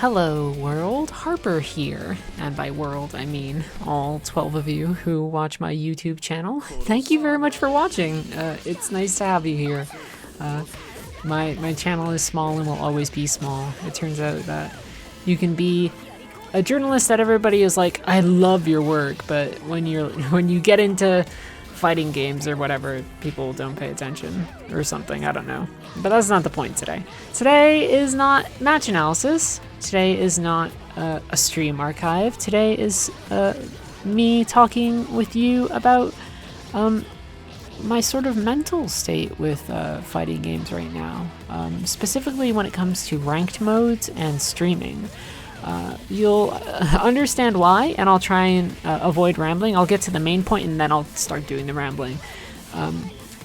Hello world, Harper here, and by world I mean all 12 of you who watch my YouTube channel. Thank you very much for watching. It's nice to have you here. My channel is small and will always be small. It turns out that you can be a journalist that everybody is like, I love your work, but when you get into fighting games or whatever, people don't pay attention or something, I don't know. But that's not the point today. Today is not match analysis. Today is not a stream archive. Today is me talking with you about my sort of mental state with fighting games right now. Specifically when it comes to ranked modes and streaming. You'll understand why, and I'll try and avoid rambling. I'll get to the main point and then I'll start doing the rambling.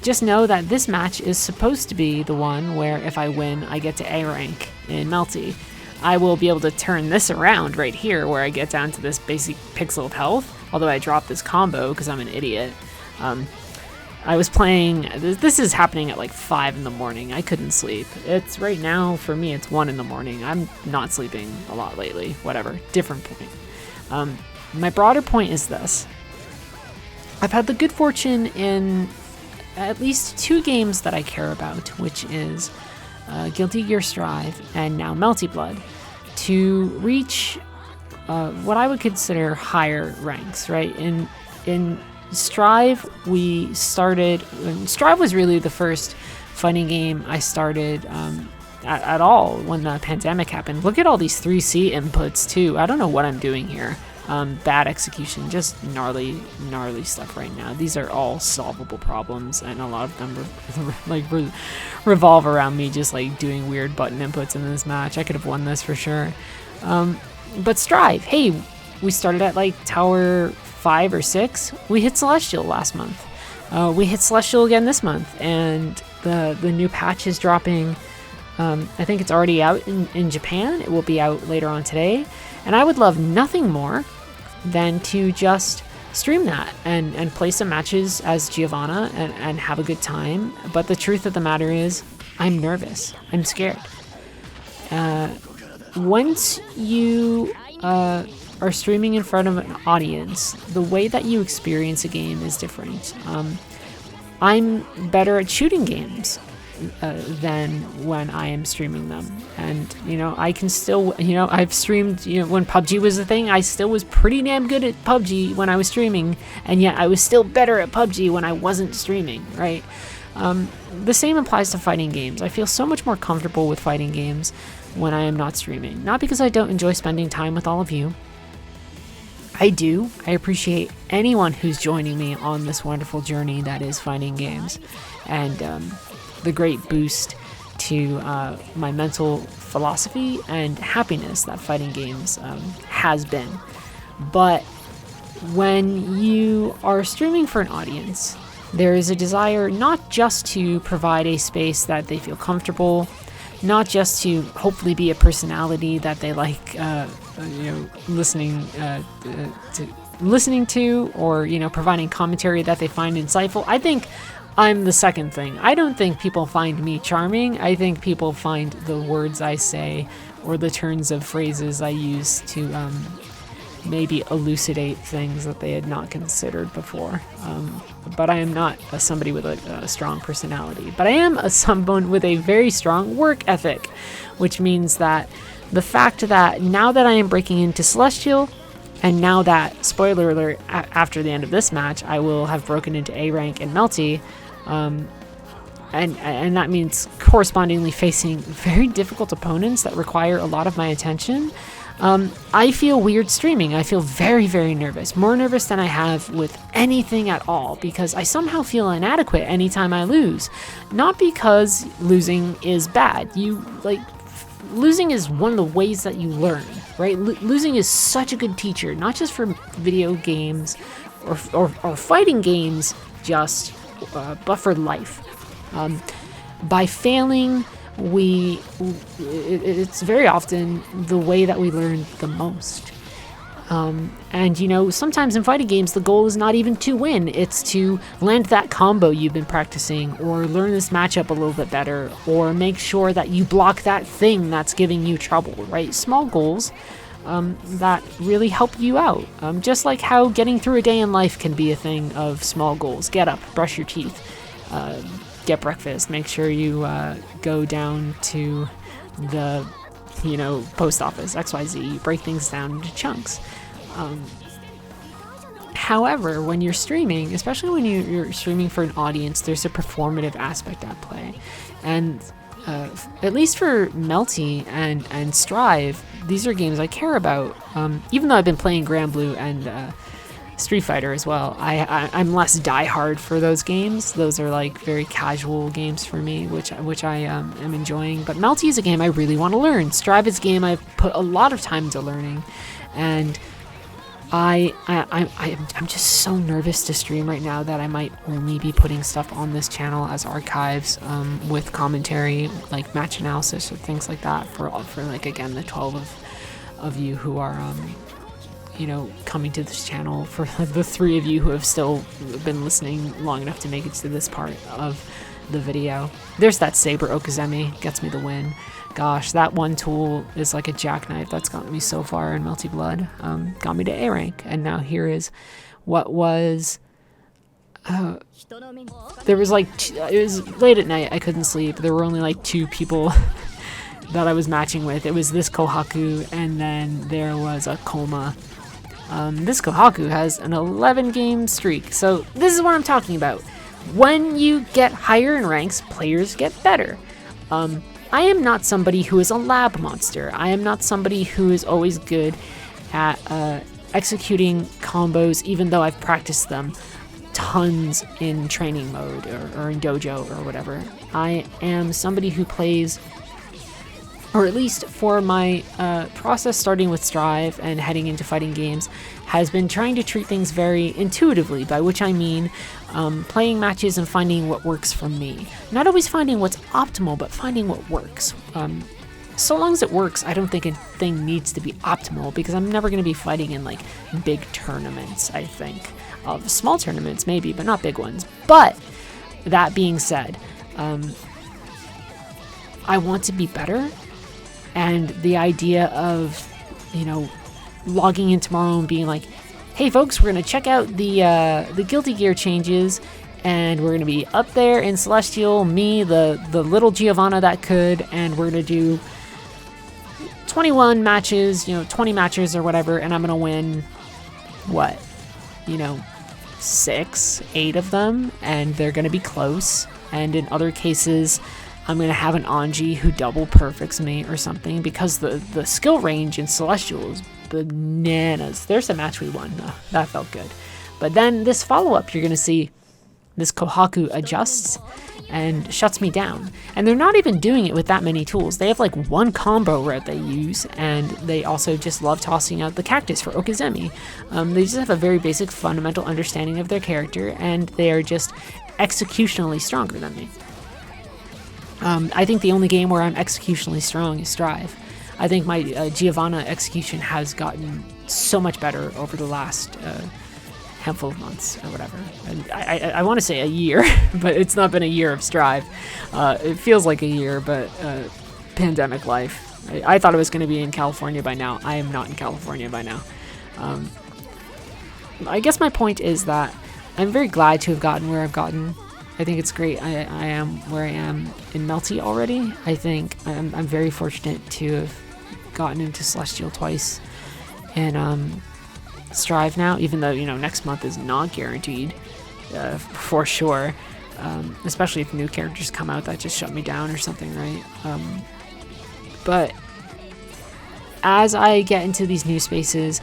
Just know that this match is supposed to be the one where if I win, I get to A rank in Melty. I will be able to turn this around right here where I get down to this basic pixel of health, although I dropped this combo because I'm an idiot. I was playing, this is happening at like 5 in the morning. I couldn't sleep. It's right now, for me, it's 1 in the morning. I'm not sleeping a lot lately. Whatever, different point. My broader point is this. I've had the good fortune in at least 2 games that I care about, which is Guilty Gear Strive and now Melty Blood, to reach what I would consider higher ranks, right? In Strive, we started. Strive was really the first fighting game I started at all when the pandemic happened. Look at all these 3C inputs too. I don't know what I'm doing here. Bad execution, just gnarly stuff right now. These are all solvable problems, and a lot of them revolve around me just like doing weird button inputs in this match. I could have won this for sure. But Strive, hey, we started at like Tower 5 or 6. We hit Celestial last month. We hit Celestial again this month, and the new patch is dropping. I think it's already out in Japan. It will be out later on today, and I would love nothing more than to just stream that and play some matches as Giovanna and have a good time. But the truth of the matter is, I'm nervous. I'm scared. Once you are streaming in front of an audience, the way that you experience a game is different. I'm better at shooting games than when I am streaming them, and I can still, I've streamed, when PUBG was a thing, I still was pretty damn good at PUBG when I was streaming, and yet I was still better at PUBG when I wasn't streaming, right? The same applies to fighting games. I feel so much more comfortable with fighting games when I am not streaming, not because I don't enjoy spending time with all of you. I do. I appreciate anyone who's joining me on this wonderful journey that is fighting games, and the great boost to my mental philosophy and happiness that fighting games has been. But when you are streaming for an audience, there is a desire not just to provide a space that they feel comfortable, not just to hopefully be a personality that they like listening to, or providing commentary that they find insightful. I think I'm the second thing. I don't think people find me charming. I think people find the words I say or the turns of phrases I use to maybe elucidate things that they had not considered before. But I am not somebody with a strong personality. But I am someone with a very strong work ethic, which means that the fact that now that I am breaking into Celestial, and now that, spoiler alert, after the end of this match, I will have broken into A rank and Melty, and that means correspondingly facing very difficult opponents that require a lot of my attention. I feel weird streaming. I feel very, very nervous. More nervous than I have with anything at all, because I somehow feel inadequate anytime I lose. Not because losing is bad. Losing is one of the ways that you learn, right? Losing is such a good teacher, not just for video games or fighting games, but for life. By failing, it's very often the way that we learn the most. And you know, sometimes in fighting games, the goal is not even to win, it's to land that combo you've been practicing, or learn this matchup a little bit better, or make sure that you block that thing that's giving you trouble, right? Small goals that really help you out. Just like how getting through a day in life can be a thing of small goals. Get up, brush your teeth, get breakfast, make sure you go down to the post office, XYZ, break things down into chunks. However, when you're streaming, especially when you're streaming for an audience, there's a performative aspect at play. And at least for Melty and Strive, these are games I care about. Even though I've been playing Grand Blue and Street Fighter as well, I'm less diehard for those games. Those are like very casual games for me, which I am enjoying. But Melty is a game I really want to learn. Strive is a game I've put a lot of time into learning, and I'm just so nervous to stream right now that I might only be putting stuff on this channel as archives with commentary, like match analysis or things like that for like, again, the 12 of you who are coming to this channel, for the 3 of you who have still been listening long enough to make it to this part of the video. There's that Saber Okazemi, gets me the win. Gosh, that one tool is like a jackknife. That's gotten me so far in Melty Blood. Got me to A rank, and now here is what was... there was like... it was late at night, I couldn't sleep. There were only like 2 people that I was matching with. It was this Kohaku, and then there was a Koma. This Kohaku has an 11-game streak, so this is what I'm talking about. When you get higher in ranks, players get better. I am not somebody who is a lab monster. I am not somebody who is always good at executing combos, even though I've practiced them tons in training mode or in dojo or whatever. I am somebody who plays, or at least for my process starting with Strive and heading into fighting games, has been trying to treat things very intuitively, by which I mean playing matches and finding what works for me. Not always finding what's optimal, but finding what works. So long as it works, I don't think a thing needs to be optimal, because I'm never going to be fighting in like big tournaments, I think. Small tournaments maybe, but not big ones. But that being said, I want to be better. And the idea of, logging in tomorrow and being like, hey folks, we're going to check out the Guilty Gear changes, and we're going to be up there in Celestial, me, the little Giovanna that could, and we're going to do 21 matches, 20 matches or whatever, and I'm going to win, 6, 8 of them, and they're going to be close. And in other cases, I'm going to have an Anji who double perfects me or something, because the skill range in Celestial is bananas. There's a match we won. Oh, that felt good. But then this follow-up, you're going to see this Kohaku adjusts and shuts me down. And they're not even doing it with that many tools. They have like one combo route they use, and they also just love tossing out the cactus for Okazemi. They just have a very basic fundamental understanding of their character, and they are just executionally stronger than me. I think the only game where I'm executionally strong is Strive. I think my Giovanna execution has gotten so much better over the last handful of months or whatever. And I want to say a year, but it's not been a year of Strive. It feels like a year, but pandemic life. I thought I was going to be in California by now. I am not in California by now. I guess my point is that I'm very glad to have gotten where I've gotten. I think it's great. I am where I am in Melty already. I think I'm very fortunate to have gotten into Celestial twice and Strive now, even though next month is not guaranteed for sure, especially if new characters come out that just shut me down or something, right? But as I get into these new spaces,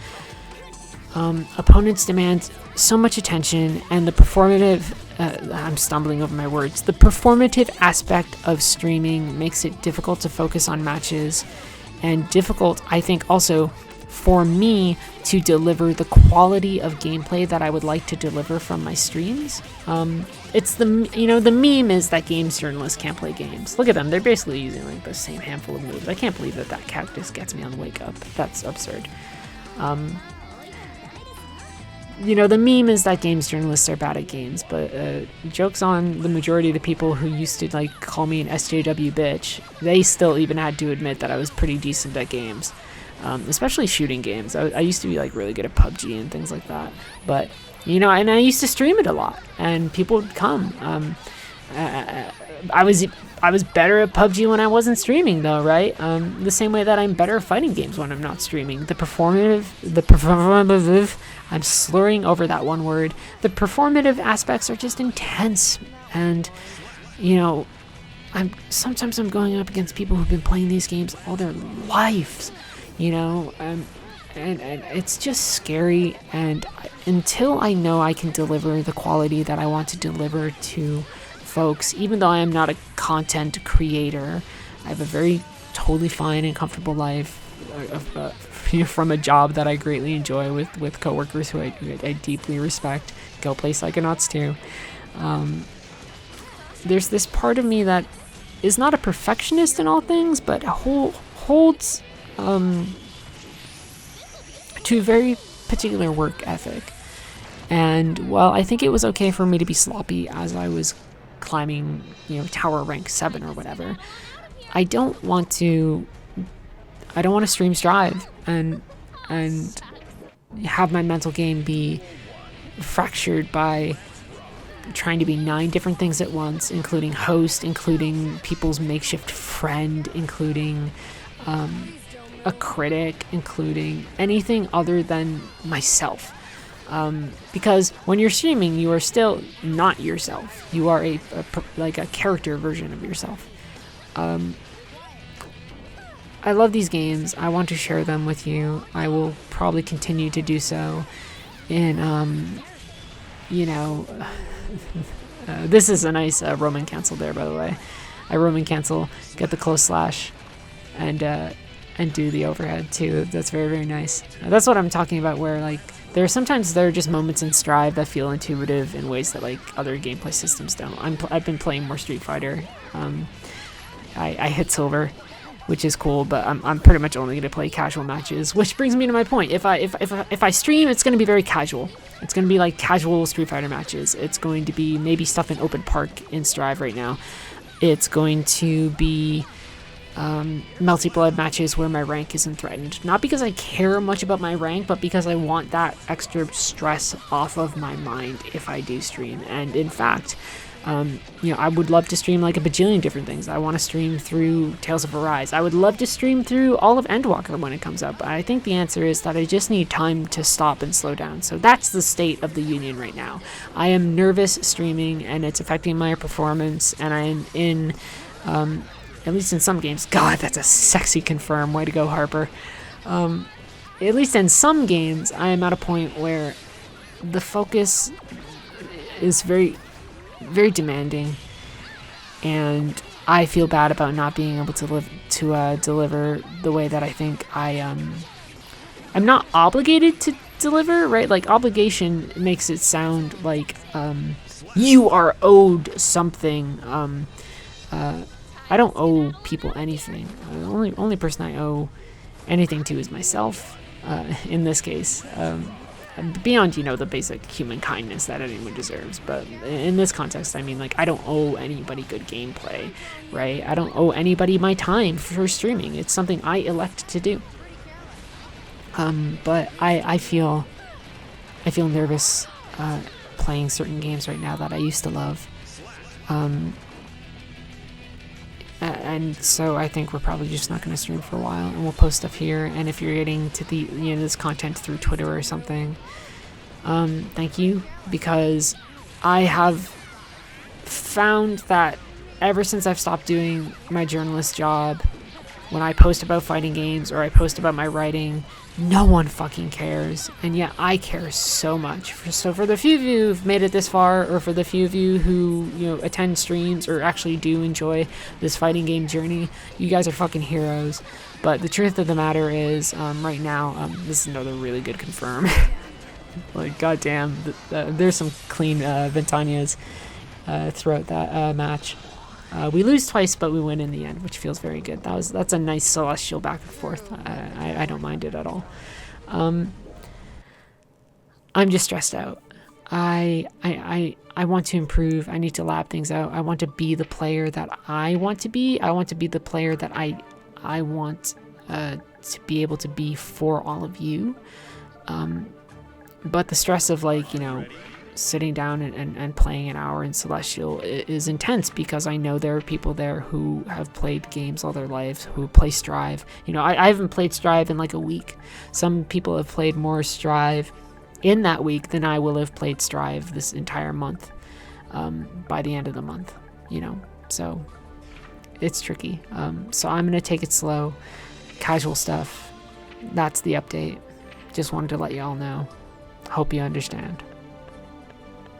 opponents demand so much attention, and the performative I'm stumbling over my words. The performative aspect of streaming makes it difficult to focus on matches, and difficult, I think, also for me to deliver the quality of gameplay that I would like to deliver from my streams. It's the meme is that games journalists can't play games. Look at them, they're basically using like the same handful of moves. I can't believe that cactus gets me on the wake up. That's absurd. you know, the meme is that games journalists are bad at games, but jokes on the majority of the people who used to like call me an SJW bitch. They still even had to admit that I was pretty decent at games, especially shooting games. I used to be like really good at PUBG and things like that, but you know, and I used to stream it a lot, and people would come. I was better at PUBG when I wasn't streaming, though, right? The same way that I'm better at fighting games when I'm not streaming. The performative, I'm slurring over that one word. The performative aspects are just intense, and you know, sometimes I'm going up against people who've been playing these games all their lives, you know, and it's just scary. And until I know I can deliver the quality that I want to deliver to folks, even though I am not a content creator, I have a very totally fine and comfortable life from a job that I greatly enjoy with coworkers who I deeply respect. Go play Psychonauts 2. There's this part of me that is not a perfectionist in all things, but holds to a very particular work ethic. And while I think it was okay for me to be sloppy as I was climbing, you know, tower rank 7 or whatever, I don't want to stream strive and have my mental game be fractured by trying to be 9 different things at once, including host, including people's makeshift friend, including a critic, including anything other than myself. Because when you're streaming, you are still not yourself. You are a character version of yourself. I love these games. I want to share them with you. I will probably continue to do so. And, you know, this is a nice Roman cancel there, by the way. I Roman cancel, get the close slash, and do the overhead too. That's very, very nice. That's what I'm talking about, where like there are just moments in Strive that feel intuitive in ways that like other gameplay systems don't. I've been playing more Street Fighter. I hit silver, which is cool, but I'm pretty much only going to play casual matches, which brings me to my point. If I stream, it's going to be very casual. It's going to be like casual Street Fighter matches. It's going to be maybe stuff in open park in Strive right now. It's going to be Melty blood matches where my rank isn't threatened. Not because I care much about my rank, but because I want that extra stress off of my mind if I do stream. And in fact, you know, I would love to stream like a bajillion different things. I want to stream through Tales of Arise. I would love to stream through all of Endwalker when it comes up. I think the answer is that I just need time to stop and slow down. So that's the state of the union right now. I am nervous streaming, and it's affecting my performance, and I am in, at least in some games, God, that's a sexy confirm. Way to go, Harper. At least in some games, I am at a point where the focus is very, very demanding, and I feel bad about not being able to deliver the way that I think I'm not obligated to deliver, right? Like, obligation makes it sound like you are owed something. I don't owe people anything. The only person I owe anything to is myself, in this case. Beyond, you know, the basic human kindness that anyone deserves. But in this context, I mean, like, I don't owe anybody good gameplay, right? I don't owe anybody my time for streaming. It's something I elect to do. But I feel nervous playing certain games right now that I used to love. And so I think we're probably just not going to stream for a while, and we'll post stuff here. And if you're getting to the, you know, this content through Twitter or something, thank you, because I have found that ever since I've stopped doing my journalist job, when I post about fighting games or I post about my writing, no one fucking cares, and yet I care so much. So for the few of you who've made it this far, or for the few of you who, you know, attend streams or actually do enjoy this fighting game journey, you guys are fucking heroes. But the truth of the matter is, right now, this is another really good confirm. Like, goddamn, there's some clean Ventanias throughout that match. We lose twice, but we win in the end, which feels very good. That's a nice celestial back and forth. I don't mind it at all. I'm just stressed out. I want to improve. I need to lap things out. I want to be the player that I want to be. I want to be the player that I want to be able to be for all of you. But the stress of, like, you know, sitting down and playing an hour in Celestial is intense, because I know there are people there who have played games all their lives, who play Strive. You know, I haven't played Strive in like a week. Some people have played more Strive in that week than I will have played Strive this entire month, by the end of the month, you know. So it's tricky. So I'm gonna take it slow, casual stuff. That's the update. Just wanted to let you all know. Hope you understand.